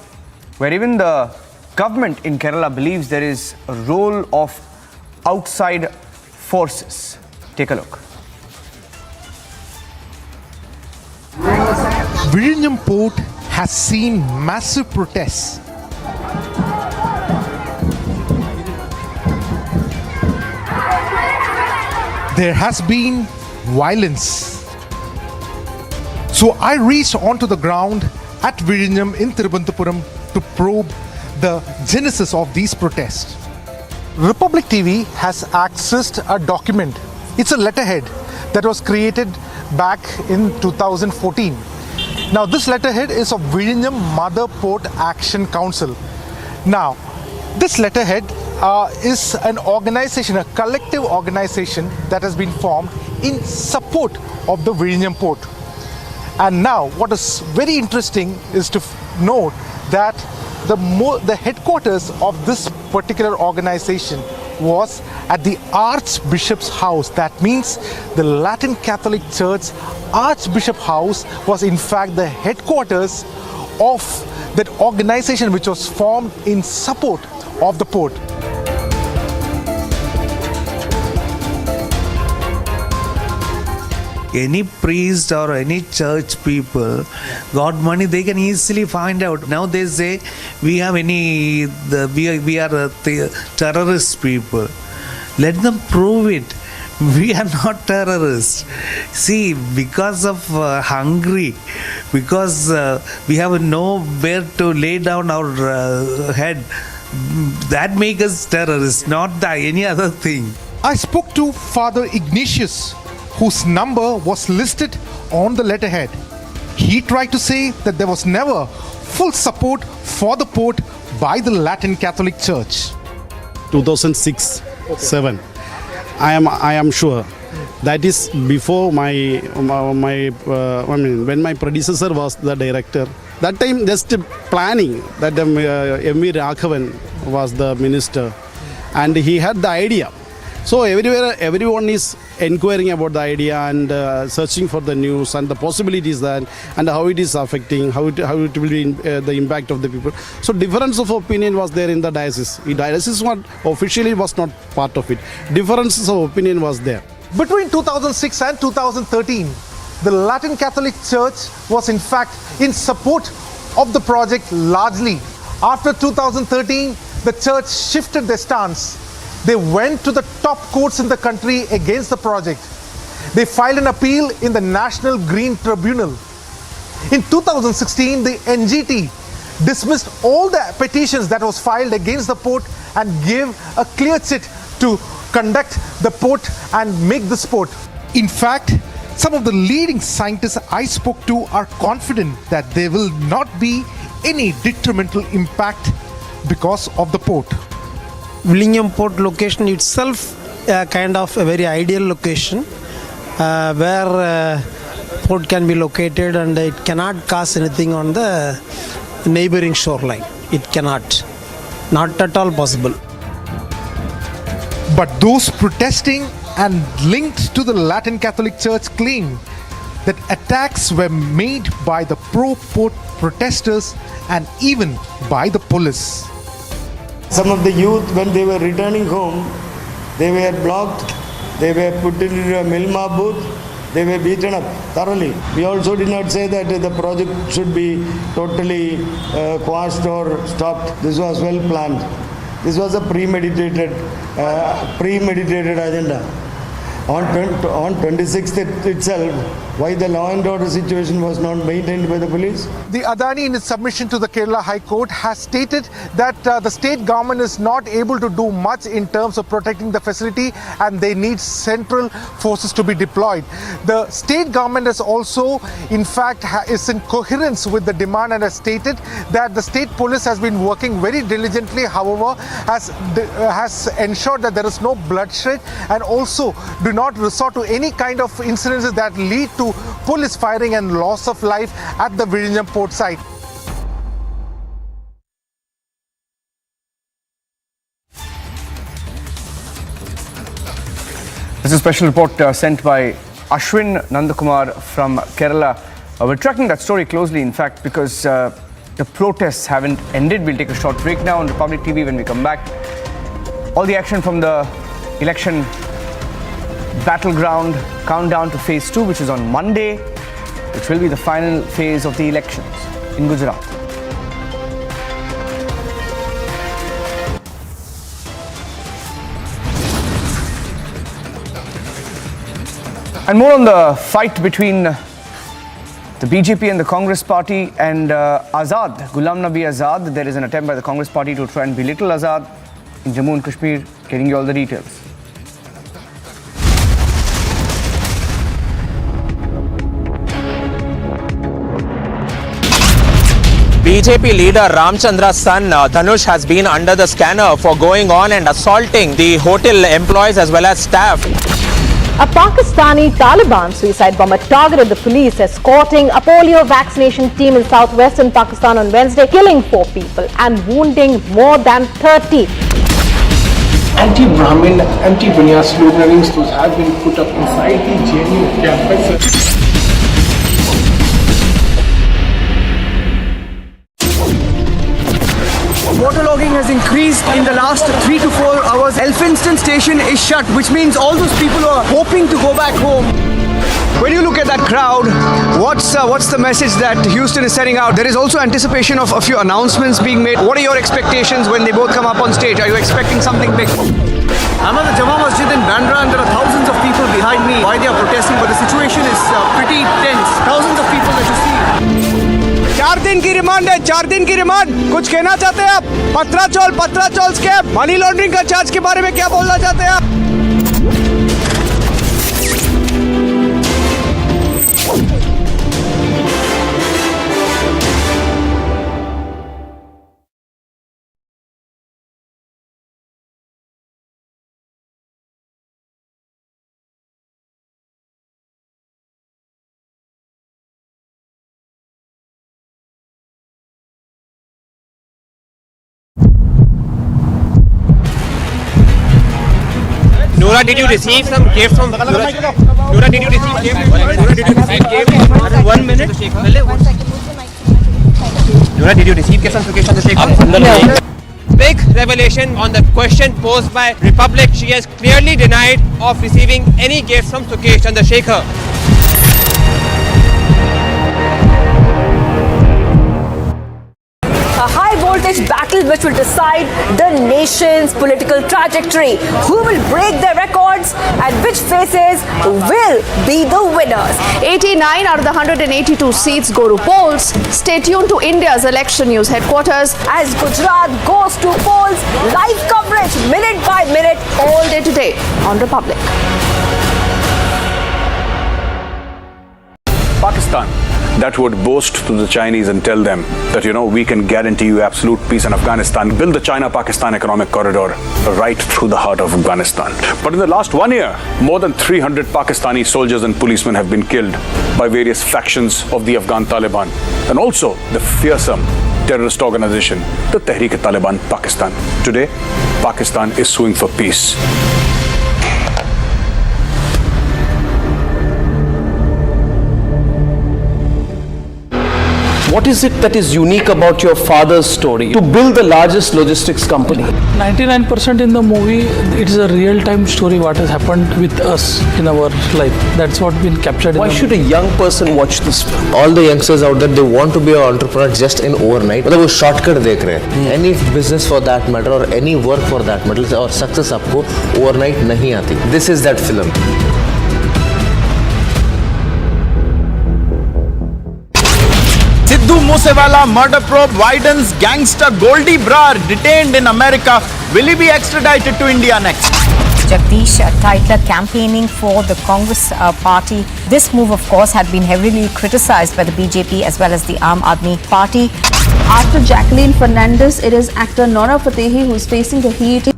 where even the government in Kerala believes there is a role of outside forces. Take a look. Virinjam port has seen massive protests. There has been violence. So I reached onto the ground at Virinjam in Thiruvananthapuram to probe the genesis of these protests. Republic TV has accessed a document. It's a letterhead that was created back in 2014. Now this letterhead is of Virinjam Mother Port Action Council. Now this letterhead is an organization, a collective organization that has been formed in support of the Vizhinjam port. And now what is very interesting is to note that the headquarters of this particular organization was at the Archbishop's house. That means the Latin Catholic Church Archbishop House was in fact the headquarters of that organization which was formed in support of the port. Any priest or any church people got money, they can easily find out. Now they say we are terrorist people. Let them prove it. We are not terrorists. See, because of hungry, because we have nowhere to lay down our head, that makes us terrorists, not any other thing. I spoke to Father Ignatius, whose number was listed on the letterhead. He tried to say that there was never full support for the port by the Latin Catholic Church. 2006-7. I am sure that is before when my predecessor was the director. That time just planning that M.V. Raghavan was the minister and he had the idea. So everyone is inquiring about the idea and searching for the news and the possibilities that and how it is affecting, how it will be the impact of the people. So difference of opinion was there in the diocese. The diocese officially was not part of it. Differences of opinion was there. Between 2006 and 2013, the Latin Catholic Church was in fact in support of the project largely. After 2013, the church shifted their stance. They went to the top courts in the country against the project. They filed an appeal in the National Green Tribunal. In 2016, the NGT dismissed all the petitions that was filed against the port and gave a clear chit to conduct the port and make this port. In fact, some of the leading scientists I spoke to are confident that there will not be any detrimental impact because of the port. Vizhinjam port location itself kind of a very ideal location where port can be located and it cannot cause anything on the neighboring shoreline. It cannot. Not at all possible. But those protesting and linked to the Latin Catholic Church claim that attacks were made by the pro-port protesters and even by the police. Some of the youth, when they were returning home, they were blocked, they were put in a Milma booth, they were beaten up thoroughly. We also did not say that the project should be totally quashed or stopped. This was well planned. This was a premeditated agenda. On 26th itself, why the law and order situation was not maintained by the police? The Adani, in its submission to the Kerala High Court, has stated that the state government is not able to do much in terms of protecting the facility and they need central forces to be deployed. The state government has also, in fact, is in coherence with the demand and has stated that the state police has been working very diligently, however, has ensured that there is no bloodshed and also do not resort to any kind of incidences that lead to police firing and loss of life at the Vizhinjam port site. This is a special report sent by Ashwin Nandakumar from Kerala. We're tracking that story closely, in fact, because the protests haven't ended. We'll take a short break now on Republic TV. When we come back, all the action from the election battleground, countdown to phase 2, which is on Monday, which will be the final phase of the elections in Gujarat. And more on the fight between the BJP and the Congress party and Azad, Ghulam Nabi Azad. There is an attempt by the Congress party to try and belittle Azad in Jammu and Kashmir. Getting you all the details. BJP leader Ramchandra's son Dhanush has been under the scanner for going on and assaulting the hotel employees as well as staff. A Pakistani Taliban suicide bomber targeted the police escorting a polio vaccination team in southwestern Pakistan on Wednesday, killing 4 people and wounding more than 30. Anti-Brahmin, anti-Bunya sloganings have been put up inside the JNU campus. Waterlogging has increased in the last 3 to 4 hours. Elphinstone station is shut, which means all those people who are hoping to go back home. When you look at that crowd, what's the message that Houston is sending out? There is also anticipation of a few announcements being made. What are your expectations when they both come up on stage? Are you expecting something big? I'm at the Jama Masjid in Bandra and there are thousands of people behind me. Why they are protesting, but the situation is pretty tense. Thousands of people that you see. 4 दिन की remand है, 4 दिन की remand. कुछ कहना चाहते हैं आप? पत्राचौल स्कैम, मनी लॉन्ड्रिंग का चार्ज के बारे में क्या बोलना चाहते हैं आप? Noora, did you receive some gifts from Noora, did you receive gifts? Noora, did you receive gifts? 1 minute. Noora, did you receive gifts from Sukesh Chandrasekhar? Big revelation on the question posed by Republic. She has clearly denied of receiving any gifts from Sukesh Chandrasekhar. A high voltage battle which will decide the nation's political trajectory. Who will break their records and which faces will be the winners? 89 out of the 182 seats go to polls. Stay tuned to India's election news headquarters as Gujarat goes to polls. Live coverage minute by minute all day today on Republic. Pakistan that would boast to the Chinese and tell them that, we can guarantee you absolute peace in Afghanistan, build the China-Pakistan economic corridor right through the heart of Afghanistan. But in the last 1 year, more than 300 Pakistani soldiers and policemen have been killed by various factions of the Afghan Taliban and also the fearsome terrorist organization, the Tehreek-e-Taliban Pakistan. Today, Pakistan is suing for peace. What is it that is unique about your father's story to build the largest logistics company? 99% in the movie, it is a real-time story what has happened with us in our life. That's what been captured. Why should a young person watch this film? All the youngsters out there, they want to be an entrepreneur just in overnight. मतलब वो shortcut देख रहे हैं. Any business for that matter or any work for that matter और success आपको overnight नहीं आती. This is that film. Sidhu Moosewala murder probe widens. Gangster Goldie Brar detained in America. Will he be extradited to India next? Jagdish Titler campaigning for the Congress party. This move, of course, had been heavily criticized by the BJP as well as the AIMIM party. After Jacqueline Fernandez, it is actor Nora Fatehi who is facing the heat.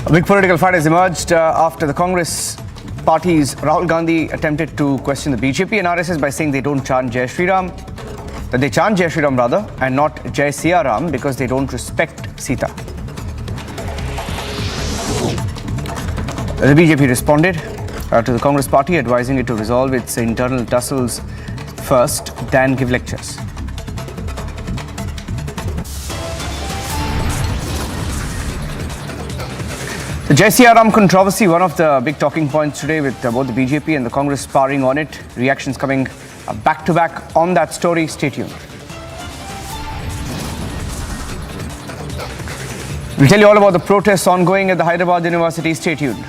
A big political fight has emerged after the Congress party's Rahul Gandhi attempted to question the BJP and RSS by saying they don't chant Jai Shri Ram, that they chant Jai Shri Ram rather, and not Jai Siya Ram because they don't respect Sita. The BJP responded to the Congress party, advising it to resolve its internal tussles first, then give lectures. The Jai Siya Ram controversy, one of the big talking points today with both the BJP and the Congress sparring on it. Reactions coming back to back on that story. Stay tuned. We'll tell you all about the protests ongoing at the Hyderabad University. Stay tuned.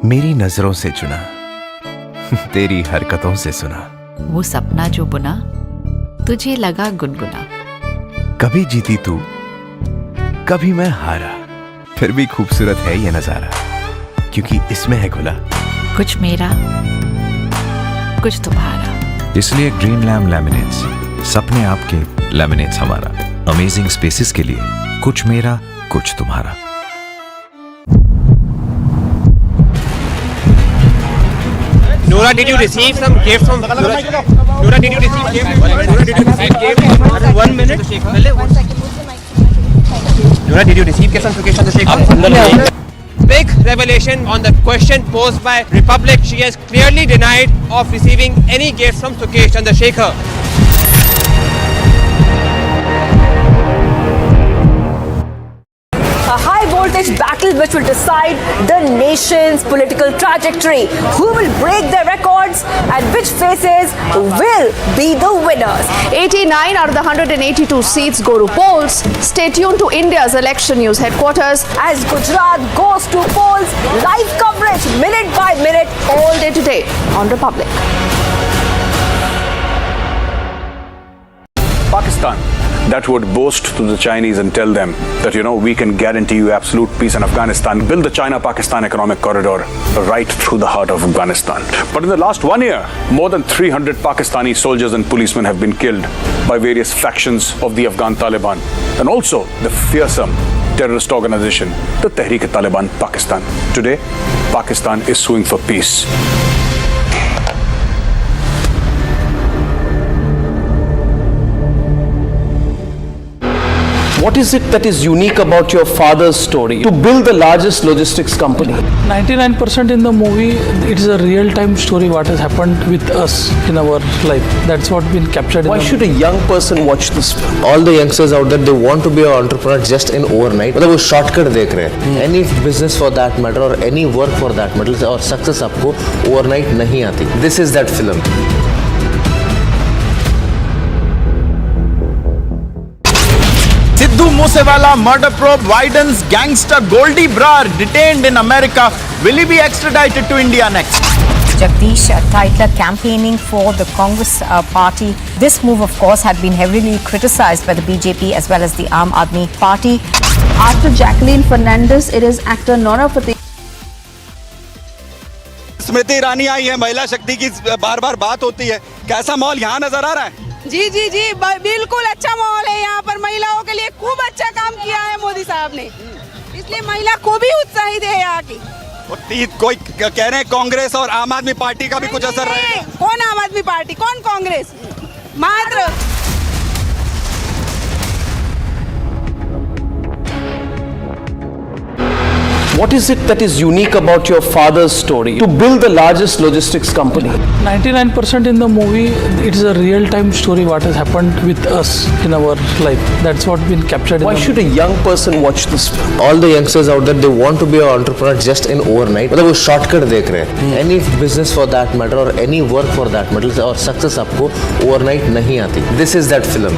मेरी नजरों से चुना, तेरी हरकतों से सुना। वो सपना जो बुना तुझे लगा गुनगुना, कभी जीती तू, कभी मैं हारा, फिर भी खूबसूरत है ये नजारा, क्योंकि इसमें है खुला कुछ मेरा, कुछ तुम्हारा। इसलिए ग्रीन लैम लैमिनेट्स, सपने आपके, लैमिनेट्स हमारा। अमेजिंग स्पेसेस के लिए कुछ मेरा, कुछ तुम्हारा। Nora, did you receive some gifts from Nora, did you receive gifts? Nora, did you receive gifts? 1 minute. Nora, did you receive gifts on occasion of the Sheikh? Big revelation on the question posed by Republic. She has clearly denied of receiving any gifts from Sukesh Chandrasekhar. A high voltage battle which will decide the nation's political trajectory. Who will break their records and which faces will be the winners? 89 out of the 182 seats go to polls. Stay tuned to India's election news headquarters as Gujarat goes to polls. Live coverage minute by minute all day today on Republic. Pakistan, that would boast to the Chinese and tell them that, we can guarantee you absolute peace in Afghanistan, build the China-Pakistan economic corridor right through the heart of Afghanistan. But in the last 1 year, more than 300 Pakistani soldiers and policemen have been killed by various factions of the Afghan Taliban, and also the fearsome terrorist organization, the Tehreek-e-Taliban Pakistan. Today, Pakistan is suing for peace. What is it that is unique about your father's story to build the largest logistics company? 99% in the movie, it is a real-time story what has happened with us in our life. That's what been captured. Why should a young person watch this film? All the youngsters out there, they want to be an entrepreneur just in overnight. मतलब वो shortcut देख रहे हैं. Any business for that matter or any work for that matter और success आपको overnight नहीं आती. This is that film. Sidhu Moosewala murder probe widens. Gangster Goldie Brar detained in America. Will he be extradited to India next? Jagdish Titler campaigning for the Congress party. This move, of course, had been heavily criticized by the BJP as well as the AIMIM party. After Jacqueline Fernandez, it is actor Nora Fateh. Smriti Irani आई है, महिला शक्ति की बार बार बात होती है. कैसा माहौल यहाँ नजर आ रहा है? जी जी जी बिल्कुल अच्छा माहौल है यहाँ पर. महिलाओं के लिए खूब अच्छा काम किया है मोदी साहब ने, इसलिए महिला को भी उत्साहित है यहाँ की. कोई कह रहे हैं कांग्रेस और आम आदमी पार्टी का भी कुछ असर रहेगा. कौन आम आदमी पार्टी, कौन कांग्रेस? मात्र What is it that is unique about your father's story to build the largest logistics company? 99% in the movie, it is a real-time story what has happened with us in our life. That's what been captured. Why should a young person watch this film? All the youngsters out there, they want to be an entrepreneur just in overnight. मतलब वो shortcut देख रहे हैं. Any business for that matter or any work for that matter और success आपको overnight नहीं आती. This is that film.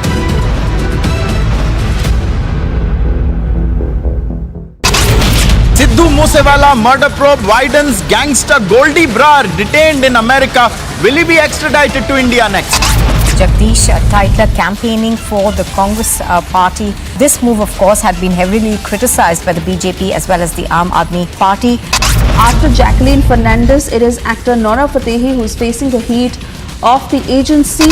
Sidhu Moosewala murder probe widens. Gangster Goldie Brar detained in America. Will he be extradited to India next? Jagdish Titler campaigning for the Congress party. This move, of course, had been heavily criticized by the BJP as well as the AIMIM party. After Jacqueline Fernandez, it is actor Nora Fateh who is facing the heat of the agency.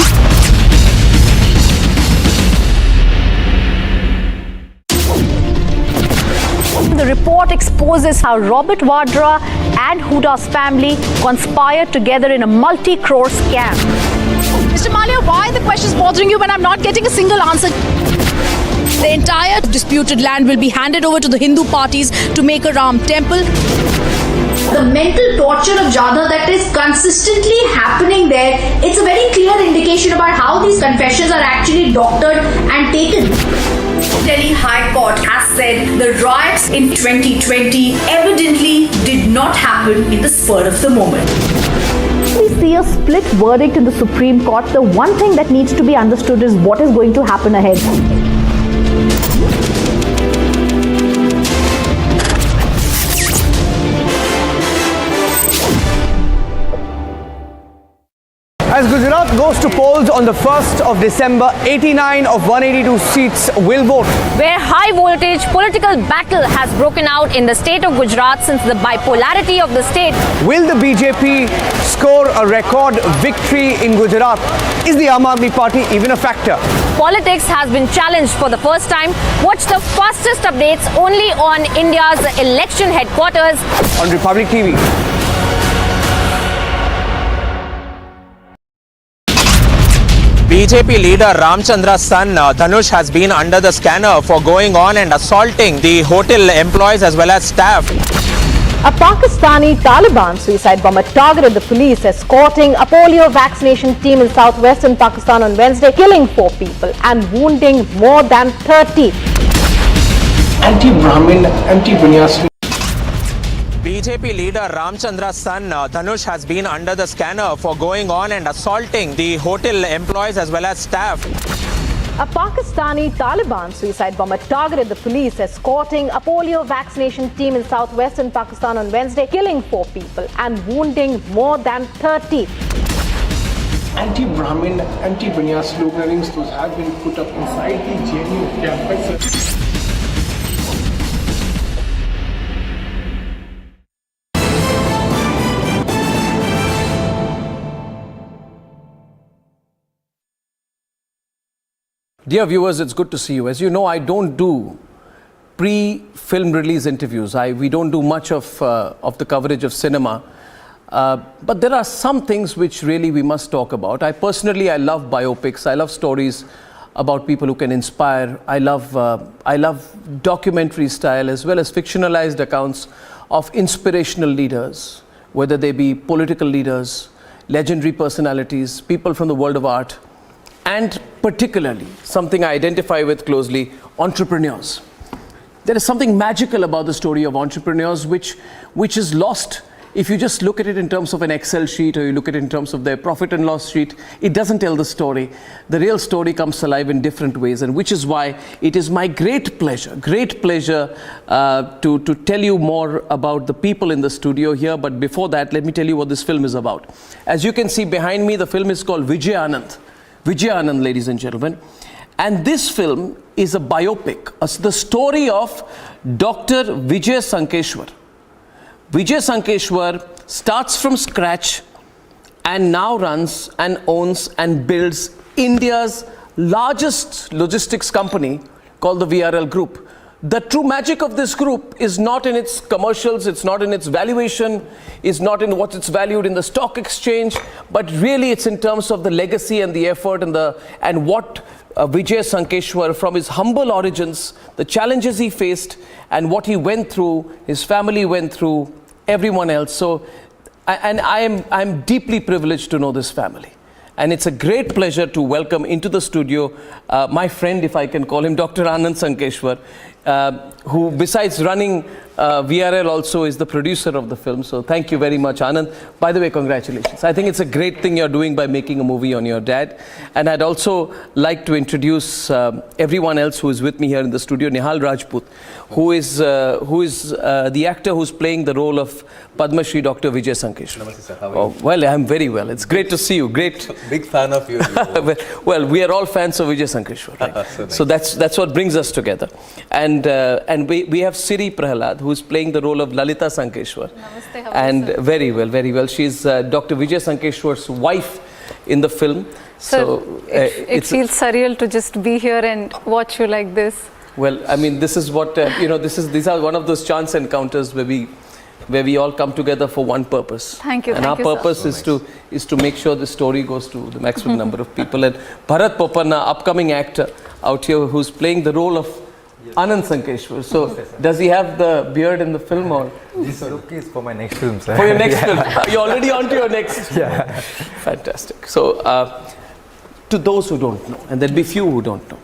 The report exposes how Robert Vadra and Huda's family conspired together in a multi-crore scam. Mr. Malia, why are the questions bothering you when I'm not getting a single answer? The entire disputed land will be handed over to the Hindu parties to make a Ram temple. The mental torture of Jadha that is consistently happening there, it's a very clear indication about how these confessions are actually doctored and taken. Delhi High Court has said the riots in 2020 evidently did not happen in the spur of the moment. We see a split verdict in the Supreme Court. The one thing that needs to be understood is what is going to happen ahead. As Gujarat goes to polls on the 1st of December, 89 of 182 seats will vote. Where high voltage political battle has broken out in the state of Gujarat since the bipolarity of the state. Will the BJP score a record victory in Gujarat? Is the Aam Aadmi Party even a factor? Politics has been challenged for the first time. Watch the fastest updates only on India's election headquarters on Republic TV. BJP leader Ramchandra's son Dhanush has been under the scanner for going on and assaulting the hotel employees as well as staff. A Pakistani Taliban suicide bomber targeted the police escorting a polio vaccination team in southwestern Pakistan on Wednesday, killing 4 people and wounding more than 30. Anti-Brahmin, anti-Bunyasri. BJP leader Ramchandra's son Dhanush has been under the scanner for going on and assaulting the hotel employees as well as staff. A Pakistani Taliban suicide bomber targeted the police escorting a polio vaccination team in southwestern Pakistan on Wednesday, killing 4 people and wounding more than 30. Anti-Brahmin, anti-Bunyasri slogans those have been put up inside the JNU campus. Dear viewers, it's good to see you. As you know, I don't do pre-film release interviews. We don't do much of the coverage of cinema. But there are some things which really we must talk about. I love biopics. I love stories about people who can inspire. I love documentary style as well as fictionalized accounts of inspirational leaders, whether they be political leaders, legendary personalities, people from the world of art, and particularly something I identify with closely, entrepreneurs. There is something magical about the story of entrepreneurs which is lost if you just look at it in terms of an Excel sheet or you look at it in terms of their profit and loss sheet. It doesn't tell the story. The real story comes alive in different ways, and which is why it is my great pleasure to tell you more about the people in the studio here. But before that, let me tell you what this film is about. As you can see behind me, the film is called Vijay Anand. Vijay Anand, ladies and gentlemen. And this film is a biopic, the story of Dr. Vijay Sankeshwar. Vijay Sankeshwar starts from scratch and now runs and owns and builds India's largest logistics company called the VRL Group. The true magic of this group is not in its commercials, it's not in its valuation, it's not in what it's valued in the stock exchange, but really it's in terms of the legacy and the effort and what Vijay Sankeshwar, from his humble origins, the challenges he faced and what he went through, his family went through, everyone else. So, and I'm deeply privileged to know this family. And it's a great pleasure to welcome into the studio my friend, if I can call him, Dr. Anand Sankeshwar, who besides running VRL also is the producer of the film. So thank you very much, Anand. By the way, congratulations. I think it's a great thing you're doing by making a movie on your dad. And I'd also like to introduce everyone else who is with me here in the studio. Nihal Rajput, who is the actor who's playing the role of Padma Shri Dr. Vijay Sankeshwar. Namaste, sir. How are you? Well, I'm very well. It's great to see you. Great. Big fan of you. Well, we are all fans of Vijay Sankeshwar, right? So, nice. So that's what brings us together. And we have Siri Prahalad, who is playing the role of Lalita Sankeshwar. Namaste, how and very well. She's Dr. Vijay Sankeshwar's wife in the film. So it feels surreal to just be here and watch you like this. Well, I mean, this is what these are one of those chance encounters where we all come together for one purpose. Thank you. And our purpose is to make sure the story goes to the maximum number of people. And Bharat Popanna, upcoming actor out here, who's playing the role of Anand Sankeshwar. So, does he have the beard in the film, or? This look is for my next film, sir. For your next film. You're already on to your next. Yeah. Fantastic. So, to those who don't know, and there'll be few who don't know,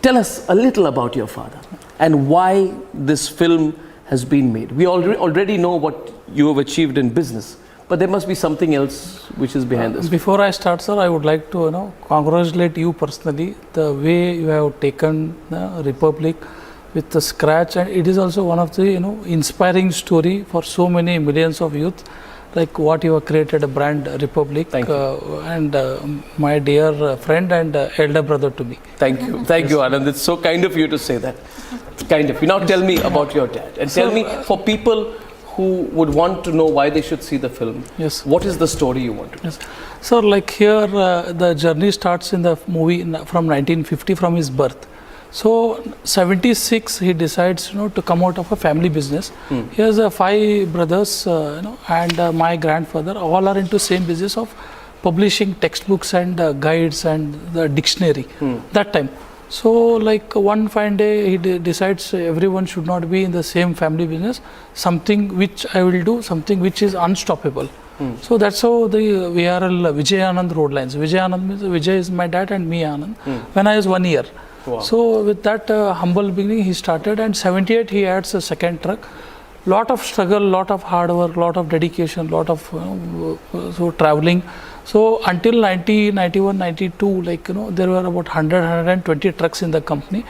tell us a little about your father and why this film has been made. We already know what you have achieved in business, but there must be something else which is behind this. Before I start, sir, I would like to congratulate you personally, the way you have taken the Republic with the scratch, and it is also one of the inspiring story for so many millions of youth. like what you have created a brand Republic. Thank you. And my dear friend and elder brother to me. Thank you, Anand. It's so kind of you to say that. Kind of you. Now tell me about your dad, and tell me, for people who would want to know why they should see the film, yes, what is the story you want to know? Yes. So like here the journey starts in the movie from 1950, from his birth. So 76 he decides to come out of a family business. He has 5 brothers and my grandfather, all are into same business of publishing textbooks and guides and the dictionary that time. So like one fine day he decides everyone should not be in the same family business, something which I will do, something which is unstoppable. So that's how the VRL Vijay Anand road lines. Vijay Anand means Vijay is my dad and me Anand when I was 1 year. Wow. So with that humble beginning he started, and 78 he adds a second truck. Lot of struggle, lot of hard work, lot of dedication, lot of so traveling. So until 90, 91, 92, like there were about 120 trucks in the company.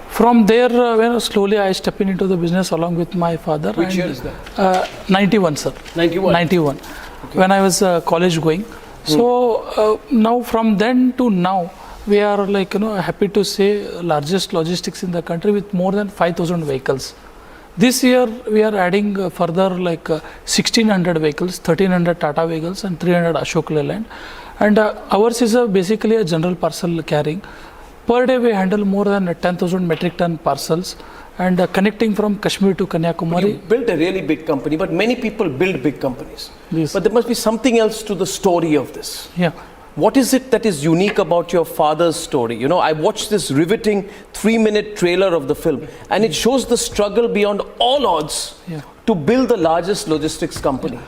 From there, slowly I stepped into the business along with my father. Which year is that? 91, sir. 91. 91. Okay. When I was college going. So now from then to now, we are like happy to say largest logistics in the country with more than 5,000 vehicles. This year we are adding further like 1,600 vehicles, 1,300 Tata vehicles and 300 Ashok Leyland. And ours is basically a general parcel carrying. Per day we handle more than 10,000 metric ton parcels, and connecting from Kashmir to Kanyakumari. You built a really big company, but many people build big companies. Yes. But there must be something else to the story of this. Yeah. What is it that is unique about your father's story? I watched this riveting 3-minute trailer of the film, and it shows the struggle beyond all odds to build the largest logistics company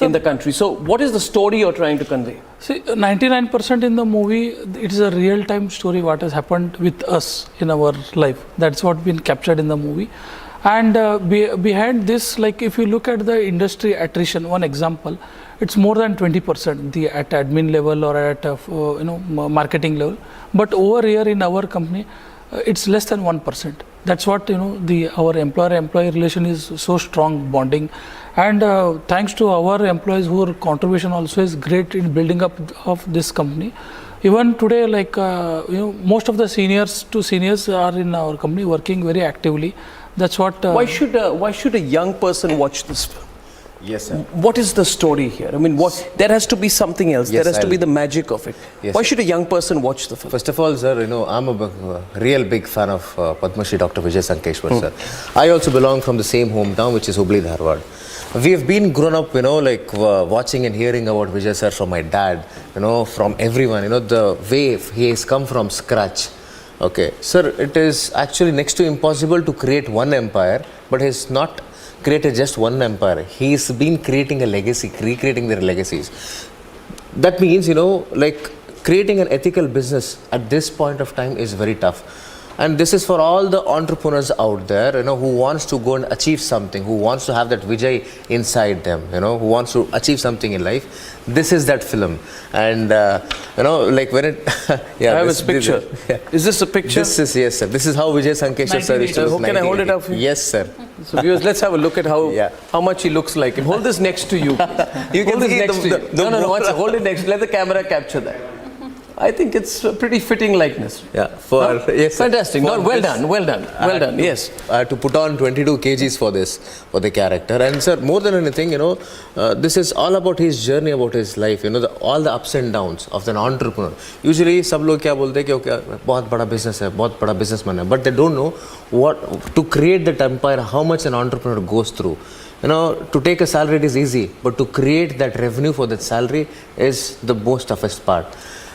in the country. So what is the story you're trying to convey? See, 99% in the movie, it is a real-time story what has happened with us in our life. That's what been captured in the movie. And behind this, like if you look at the industry attrition, one example, it's more than 20% at admin level or at marketing level. But over here in our company, it's less than 1%. That's what our employer-employee relation is so strong bonding, and thanks to our employees whose contribution also is great in building up of this company. Even today, like most of the seniors are in our company working very actively. That's what. Why should a young person watch this film? Yes, sir. What is the story here? I mean, there has to be something else. Yes, there has to be the magic of it. Yes, why sir. should a young person watch the film? First of all, sir, I'm a real big fan of Padma Shri Dr. Vijay Sankeshwar, sir. I also belong from the same hometown, which is Hubli, Dharwad. We have been grown up, watching and hearing about Vijay sir from my dad, from everyone, the way he has come from scratch. Okay, sir, it is actually next to impossible to create one empire, but he's not created just one empire. He's been creating a legacy, recreating their legacies. That means, creating an ethical business at this point of time is very tough. And this is for all the entrepreneurs out there, who wants to go and achieve something, who wants to have that Vijay inside them, who wants to achieve something in life. This is that film. And, when it... I have a picture. Is this a picture? This is, yes, sir. This is how Vijay Sankeshwar sir is. Can I hold it up for you? Yes, sir. So viewers, let's have a look at how much he looks like him. Hold this next to you. You can see hold it next. Let the camera capture that. I think it's a pretty fitting likeness. Yeah, yes, fantastic. Well done. Yes, I had to put on 22 kgs for the character. And sir, more than anything, this is all about his journey, about his life. All the ups and downs of an entrepreneur. Usually, सब लोग क्या बोलते हैं कि okay, बहुत बड़ा business है, बहुत बड़ा businessman है, but they don't know what to create that empire, how much an entrepreneur goes through. To take a salary it is easy, but to create that revenue for that salary is the most toughest part.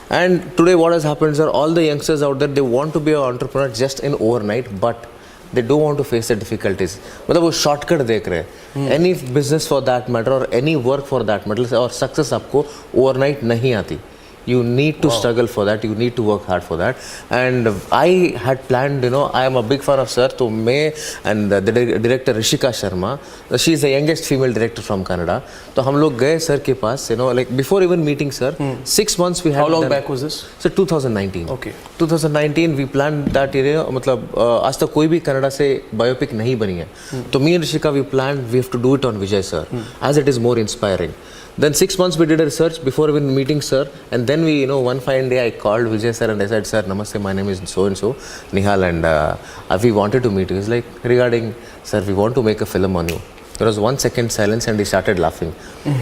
And today what has happened, sir, all the youngsters out there, they want to be an entrepreneur just in overnight, but they don't want to face the difficulties. मतलब वो shortcut देख रहे हैं. Any business for that matter or any work for that matter or success आपको overnight नहीं आती. You need to struggle for that. You need to work hard for that. And I had planned, I am a big fan of sir. So me and the director Rishika Sharma, she is the youngest female director from Canada. So हम लोग गए sir के पास, like before even meeting sir, 6 months we had. How long back was this? So 2019. Okay. 2019 we planned that मतलब आज तक कोई भी Canada से बायोपिक नहीं बनी है. तो me and Rishika we planned we have to do it on Vijay sir, as it is more inspiring. Then 6 months we did a research before even meeting sir, and then we, one fine day I called Vijay sir and I said, sir, namaste, my name is so and so, Nihal, and we wanted to meet you. He's like, regarding, sir, we want to make a film on you. There was 1 second silence and he started laughing.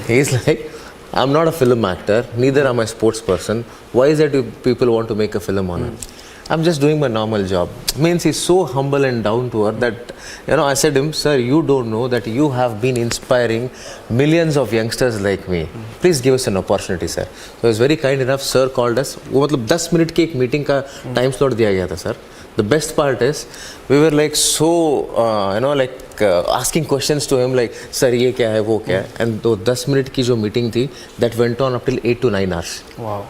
He's like, I'm not a film actor, neither am I a sports person. Why is it you people want to make a film on it? I'm just doing my normal job. Means he's so humble and down to earth that, I said to him, sir, you don't know that you have been inspiring millions of youngsters like me. Please give us an opportunity, sir. So he was very kind enough. Sir called us. वो मतलब 10 minute की एक meeting का time slot दिया गया था, sir. The best part is, we were like so, asking questions to him like, sir, ये क्या है, वो क्या है? And तो 10 minute की जो meeting थी, that went on up till 8 to 9 hours. Wow.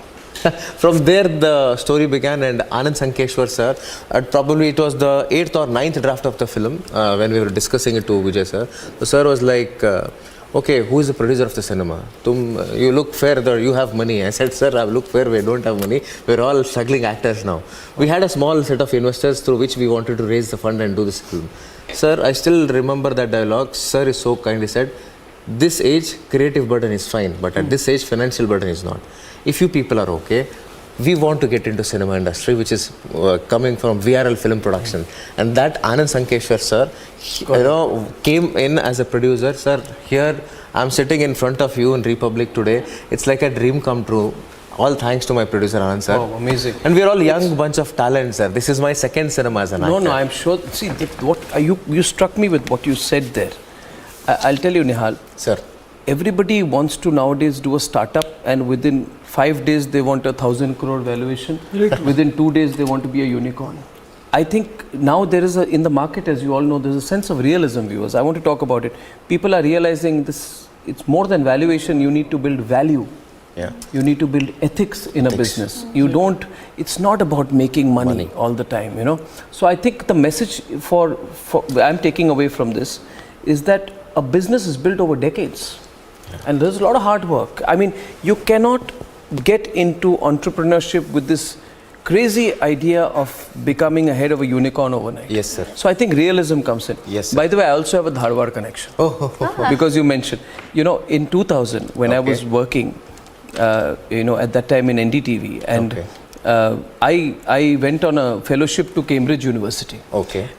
From there the story began, and Anand Sankeshwar sir, probably it was the 8th or 9th draft of the film when we were discussing it to Vijay sir. The sir was like, okay, who is the producer of the cinema? You look fair, you have money. I said, sir, I look fair, we don't have money. We're all struggling actors now. We had a small set of investors through which we wanted to raise the fund and do this film. Sir, I still remember that dialogue. Sir is so kind, he said, this age creative burden is fine, but at this age financial burden is not. If you people are okay, we want to get into cinema industry, which is coming from VRL film production. And that Anand Sankeshwar sir, came in as a producer. Sir, here I'm sitting in front of you in Republic today. It's like a dream come true. All thanks to my producer Anand sir. Oh, amazing. And we're all young bunch of talents, sir. This is my second cinema as an actor. No, I'm sure. See, you struck me with what you said there. I'll tell you, Nihal. Sir. Everybody wants to nowadays do a startup, and within 5 days they want 1,000 crore valuation. Within 2 days they want to be a unicorn. I think now there is in the market, as you all know, there's a sense of realism, viewers. I want to talk about it. People are realizing this. It's more than valuation. You need to build value. Yeah. You need to build ethics in a business. You don't. It's not about making money all the time. So I think the message for I'm taking away from this is that a business is built over decades. And there's a lot of hard work. I mean, you cannot get into entrepreneurship with this crazy idea of becoming a head of a unicorn overnight. Yes, sir. So I think realism comes in. Yes, sir. By the way, I also have a Dharwad connection. Because you mentioned, in 2000, when I was working, at that time in NDTV, and I went on a fellowship to Cambridge University. Okay.